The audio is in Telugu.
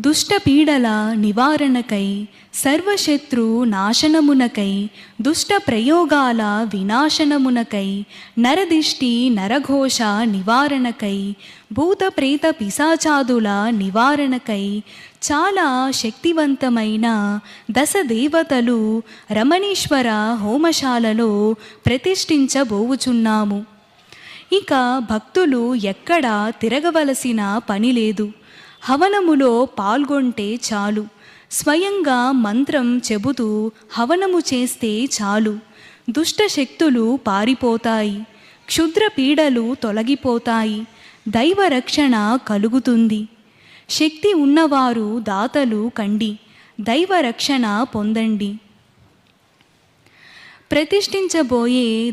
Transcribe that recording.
దుష్టపీడల నివారణకై, సర్వశత్రు నాశనమునకై, దుష్ట ప్రయోగాల వినాశనమునకై, నరదిష్టి నరఘోష నివారణకై, భూత ప్రేత పిశాచాదుల నివారణకై చాలా శక్తివంతమైన దశదేవతలు రమణీశ్వర హోమశాలలో ప్రతిష్ఠించబోవుచున్నాము. ఇక భక్తులు ఎక్కడా తిరగవలసిన పని లేదు. హవనములో పాల్గొంటే చాలు. స్వయంగా మంత్రం చెబుతూ హవనము చేస్తే చాలు. దుష్టశక్తులు పారిపోతాయి, క్షుద్ర పీడలు తొలగిపోతాయి, దైవరక్షణ కలుగుతుంది. శక్తి ఉన్నవారు దాతలు కండి, దైవరక్షణ పొందండి. ప్రతిష్ఠించబోయే